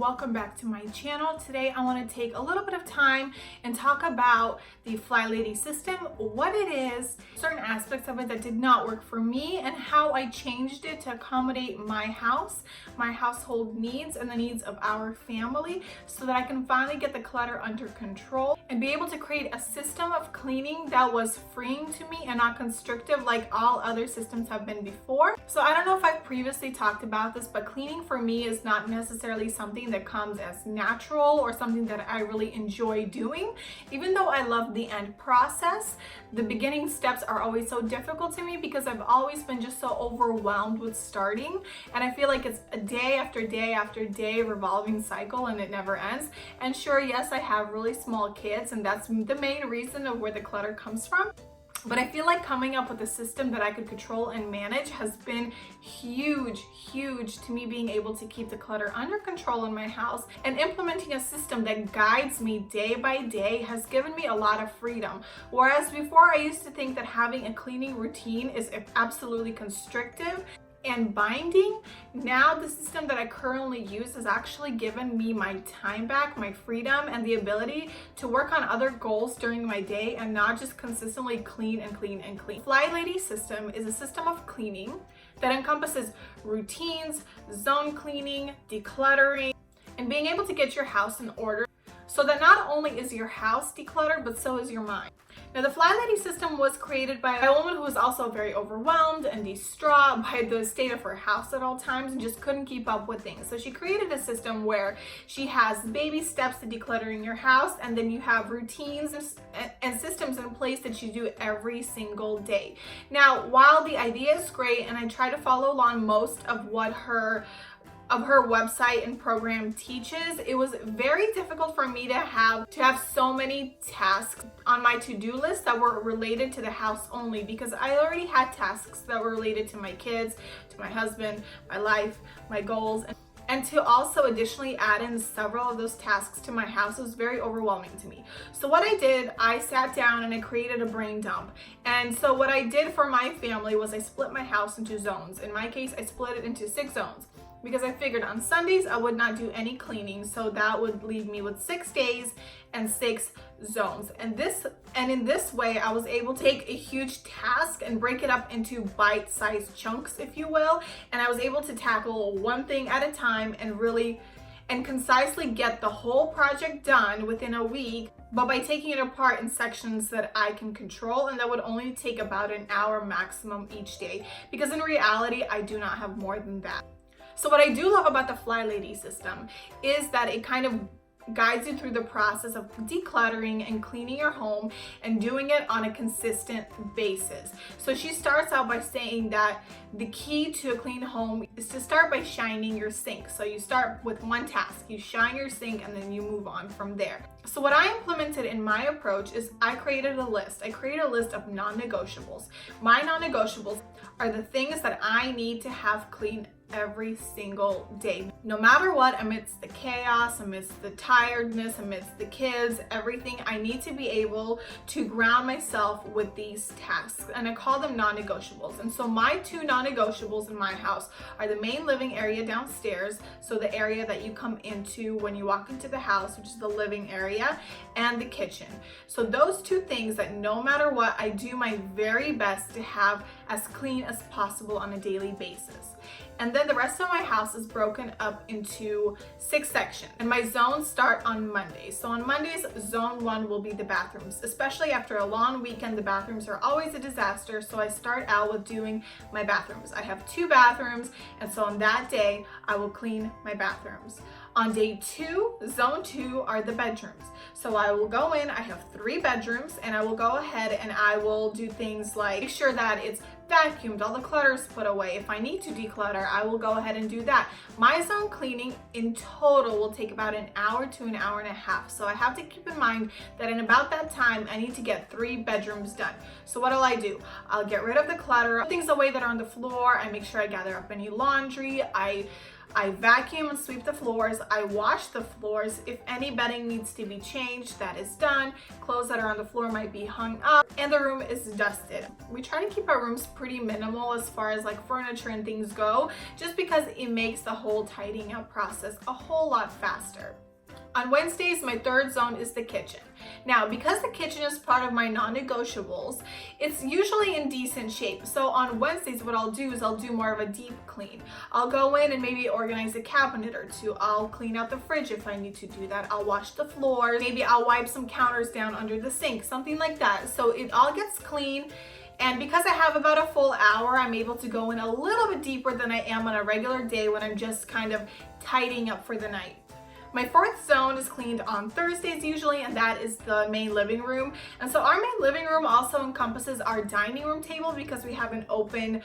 welcome back to my channel. Today I want to take a little bit of time and talk about the FlyLady system, what it is, certain aspects of it that did not work for me, and how I changed it to accommodate my house, my household needs, and the needs of our family, so that I can finally get the clutter under control and be able to create a system of cleaning that was freeing to me and not constrictive like all other systems have been before. So I don't know if I've previously talked about this, but cleaning for me is not necessarily something that comes as natural or something that I really enjoy doing. Even though I love the end process, the beginning steps are always so difficult to me because I've always been just so overwhelmed with starting, and I feel like it's a day after day after day revolving cycle and it never ends. And sure, yes, I have really small kids, and that's the main reason of where the clutter comes from. But I feel like coming up with a system that I could control and manage has been huge to me, being able to keep the clutter under control in my house, and implementing a system that guides me day by day has given me a lot of freedom. Whereas before I used to think that having a cleaning routine is absolutely constrictive and binding, now the system that I currently use has actually given me my time back, my freedom, and the ability to work on other goals during my day and not just consistently clean and clean and clean. FlyLady system is a system of cleaning that encompasses routines, zone cleaning, decluttering, and being able to get your house in order so that not only is your house decluttered, but so is your mind. Now, the FlyLady system was created by a woman who was also very overwhelmed and distraught by the state of her house at all times and just couldn't keep up with things. So she created a system where she has baby steps to decluttering your house, and then you have routines and systems in place that you do every single day. Now, while the idea is great and I try to follow along most of what her website and program teaches, it was very difficult for me to have so many tasks on my to-do list that were related to the house only, because I already had tasks that were related to my kids, to my husband, my life, my goals, and to also additionally add in several of those tasks to my house was very overwhelming to me. So what I did, I sat down and I created a brain dump. And so what I did for my family was I split my house into zones. In my case, I split it into 6 zones, because I figured on Sundays I would not do any cleaning, so that would leave me with 6 days and 6 zones. And in this way I was able to take a huge task and break it up into bite-sized chunks, if you will, and I was able to tackle one thing at a time and really and concisely get the whole project done within a week, but by taking it apart in sections that I can control, and that would only take about an hour maximum each day, because in reality I do not have more than that. So what I do love about the FlyLady system is that it kind of guides you through the process of decluttering and cleaning your home and doing it on a consistent basis. So she starts out by saying that the key to a clean home is to start by shining your sink. So you start with one task, you shine your sink, and then you move on from there. So what I implemented in my approach is I created a list. I created a list of non-negotiables. My non-negotiables are the things that I need to have clean every single day, no matter what, amidst the chaos, amidst the tiredness, amidst the kids, everything. I need to be able to ground myself with these tasks, and I call them non-negotiables. And so my 2 non-negotiables in my house are the main living area downstairs, so the area that you come into when you walk into the house, which is the living area, and the kitchen. So those 2 things that no matter what, I do my very best to have as clean as possible on a daily basis. And then the rest of my house is broken up into 6 sections, and my zones start on Mondays. So on Mondays, zone 1 will be the bathrooms. Especially after a long weekend, the bathrooms are always a disaster, so I start out with doing my bathrooms. I have 2 bathrooms, and so on that day I will clean my bathrooms. On day 2, zone 2 are the bedrooms. So I will go in, I have 3 bedrooms, and I will go ahead and I will do things like make sure that it's vacuumed, all the clutter is put away. If I need to declutter, I will go ahead and do that. My zone cleaning in total will take about an hour to an hour and a half. So I have to keep in mind that in about that time, I need to get 3 bedrooms done. So what do? I'll get rid of the clutter, things away that are on the floor. I make sure I gather up any laundry. I vacuum and sweep the floors. I wash the floors. If any bedding needs to be changed, that is done. Clothes that are on the floor might be hung up, and the room is dusted. We try to keep our rooms pretty minimal as far as like furniture and things go, just because it makes the whole tidying up process a whole lot faster. On Wednesdays, my third zone is the kitchen. Now, because the kitchen is part of my non-negotiables, it's usually in decent shape. So on Wednesdays, what I'll do is I'll do more of a deep clean. I'll go in and maybe organize a cabinet or two. I'll clean out the fridge if I need to do that. I'll wash the floors. Maybe I'll wipe some counters down under the sink, something like that. So it all gets clean. And because I have about a full hour, I'm able to go in a little bit deeper than I am on a regular day when I'm just kind of tidying up for the night. My fourth zone is cleaned on Thursdays usually, and that is the main living room. And so our main living room also encompasses our dining room table because we have an open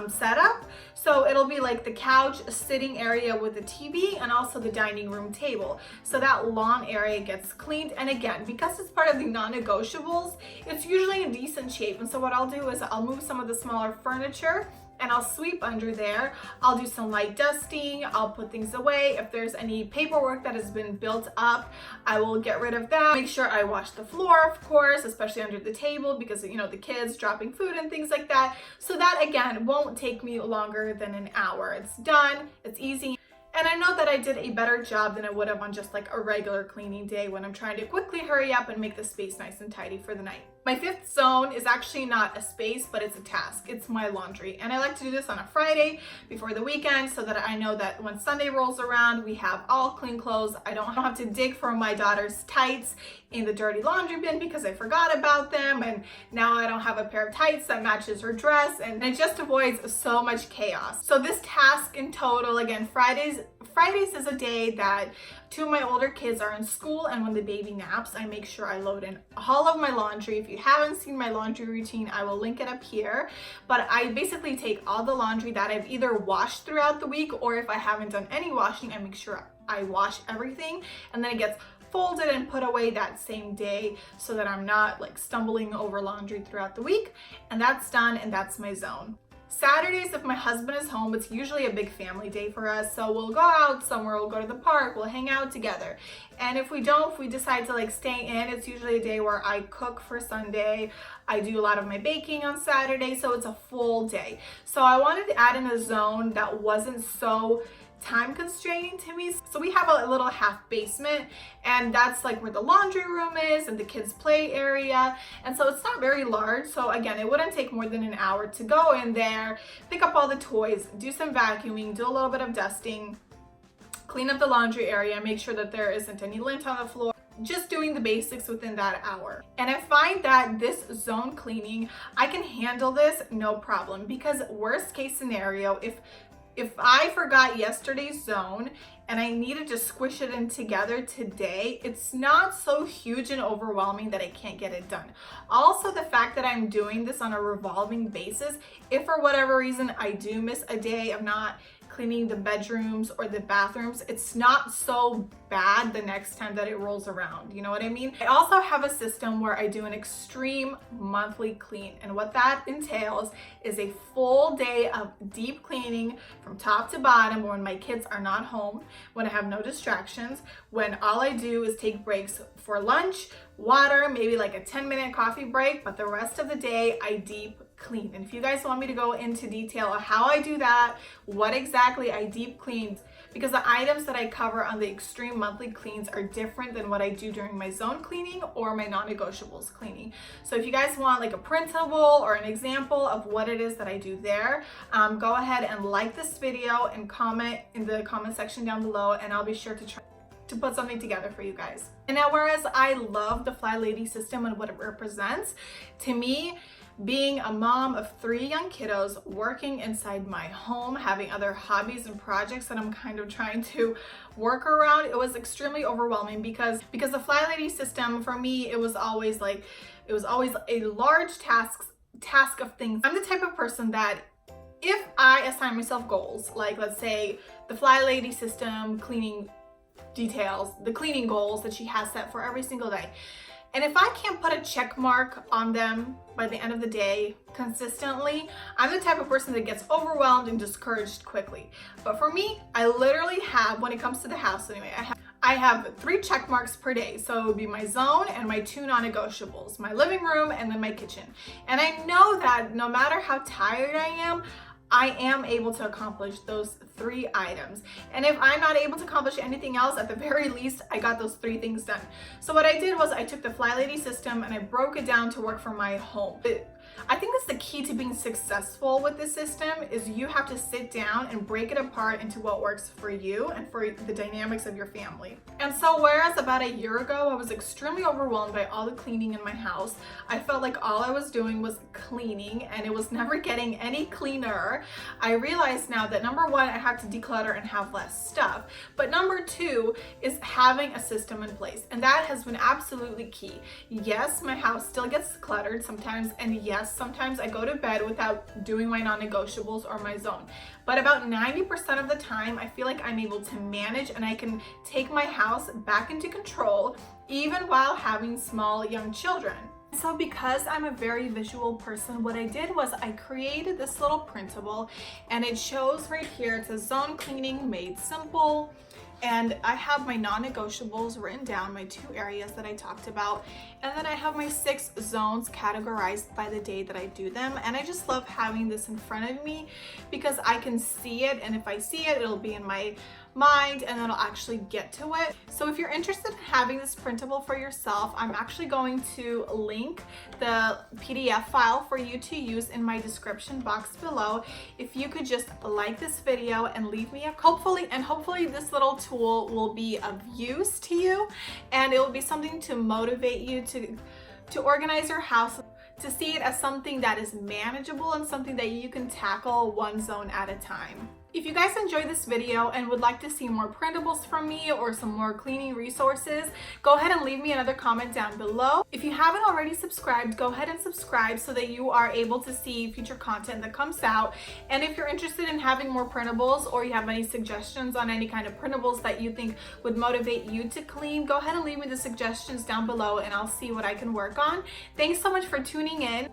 setup. So it'll be like the couch, a sitting area with a TV, and also the dining room table. So that lawn area gets cleaned. And again, because it's part of the non-negotiables, it's usually in decent shape. And so what I'll do is I'll move some of the smaller furniture and I'll sweep under there. I'll do some light dusting. I'll put things away. If there's any paperwork that has been built up, I will get rid of that. Make sure I wash the floor, of course, especially under the table because, you know, the kids dropping food and things like that. So that, again, won't take me longer than an hour. It's done. It's easy. And I know that I did a better job than I would have on just like a regular cleaning day when I'm trying to quickly hurry up and make the space nice and tidy for the night. My fifth zone is actually not a space, but it's a task. It's my laundry. And I like to do this on a Friday before the weekend so that I know that when Sunday rolls around, we have all clean clothes. I don't have to dig for my daughter's tights in the dirty laundry bin because I forgot about them. And now I don't have a pair of tights that matches her dress. And it just avoids so much chaos. So this task in total, again, Fridays is a day that two of my older kids are in school, and when the baby naps, I make sure I load in all of my laundry. If you haven't seen my laundry routine, I will link it up here. But I basically take all the laundry that I've either washed throughout the week, or if I haven't done any washing, I make sure I wash everything, and then it gets folded and put away that same day so that I'm not like stumbling over laundry throughout the week. And that's done, and that's my zone. Saturdays, if my husband is home, it's usually a big family day for us. So we'll go out somewhere, we'll go to the park, we'll hang out together. And if we decide to like stay in, it's usually a day where I cook for Sunday. I do a lot of my baking on Saturday, so it's a full day. So I wanted to add in a zone that wasn't so time constraining to me. So we have a little half basement, and that's like where the laundry room is and the kids play area. And so it's not very large. So again, it wouldn't take more than an hour to go in there, pick up all the toys, do some vacuuming, do a little bit of dusting, clean up the laundry area, make sure that there isn't any lint on the floor. Just doing the basics within that hour. And I find that this zone cleaning, I can handle this no problem, because worst case scenario, if I forgot yesterday's zone and I needed to squish it in together today, it's not so huge and overwhelming that I can't get it done. Also, the fact that I'm doing this on a revolving basis, if for whatever reason I do miss a day of not cleaning the bedrooms or the bathrooms, it's not so bad the next time that it rolls around. You know what I mean? I also have a system where I do an extreme monthly clean. And what that entails is a full day of deep cleaning from top to bottom when my kids are not home, when I have no distractions, when all I do is take breaks for lunch, water, maybe like a 10-minute coffee break, but the rest of the day I deep clean. And if you guys want me to go into detail on how I do that, what exactly I deep clean, because the items that I cover on the extreme monthly cleans are different than what I do during my zone cleaning or my non-negotiables cleaning. So if you guys want like a printable or an example of what it is that I do there, go ahead and like this video and comment in the comment section down below, and I'll be sure to try to put something together for you guys. And now, whereas I love the FlyLady system and what it represents, to me, being a mom of 3 young kiddos, working inside my home, having other hobbies and projects that I'm kind of trying to work around, it was extremely overwhelming because the FlyLady system for me, it was always a large task of things. I'm the type of person that if I assign myself goals, like let's say the FlyLady system cleaning details, the cleaning goals that she has set for every single day, And if I can't put a check mark on them by the end of the day consistently, I'm the type of person that gets overwhelmed and discouraged quickly. But for me, I literally have, when it comes to the house anyway, I have 3 check marks per day. So it would be my zone and my 2 non-negotiables, my living room and then my kitchen. And I know that no matter how tired I am able to accomplish those 3 items. And if I'm not able to accomplish anything else, at the very least, I got those 3 things done. So what I did was I took the FlyLady system and I broke it down to work for my home. I think that's the key to being successful with this system, is you have to sit down and break it apart into what works for you and for the dynamics of your family. And so whereas about a year ago, I was extremely overwhelmed by all the cleaning in my house, I felt like all I was doing was cleaning and it was never getting any cleaner. I realized now that number 1, I have to declutter and have less stuff. But number 2 is having a system in place. And that has been absolutely key. Yes, my house still gets cluttered sometimes, and yes, sometimes I go to bed without doing my non-negotiables or my zone. But about 90% of the time, I feel like I'm able to manage and I can take my house back into control, even while having small young children. So because I'm a very visual person, what I did was I created this little printable, and it shows right here, it says zone cleaning made simple. And I have my non-negotiables written down, my 2 areas that I talked about. And then I have my 6 zones categorized by the day that I do them. And I just love having this in front of me because I can see it. And if I see it, it'll be in my mind and then I'll actually get to it. So if you're interested in having this printable for yourself, I'm actually going to link the PDF file for you to use in my description box below. If you could just like this video and leave me a hopefully this little tool will be of use to you, and it will be something to motivate you to organize your house, to see it as something that is manageable and something that you can tackle one zone at a time. If you guys enjoyed this video and would like to see more printables from me or some more cleaning resources, go ahead and leave me another comment down below. If you haven't already subscribed, go ahead and subscribe so that you are able to see future content that comes out. And if you're interested in having more printables, or you have any suggestions on any kind of printables that you think would motivate you to clean, go ahead and leave me the suggestions down below and I'll see what I can work on. Thanks so much for tuning in.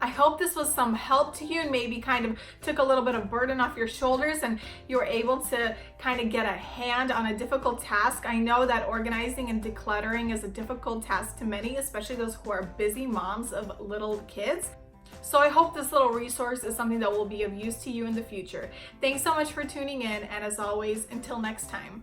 I hope this was some help to you and maybe kind of took a little bit of burden off your shoulders and you were able to kind of get a hand on a difficult task. I know that organizing and decluttering is a difficult task to many, especially those who are busy moms of little kids. So I hope this little resource is something that will be of use to you in the future. Thanks so much for tuning in, and as always, until next time.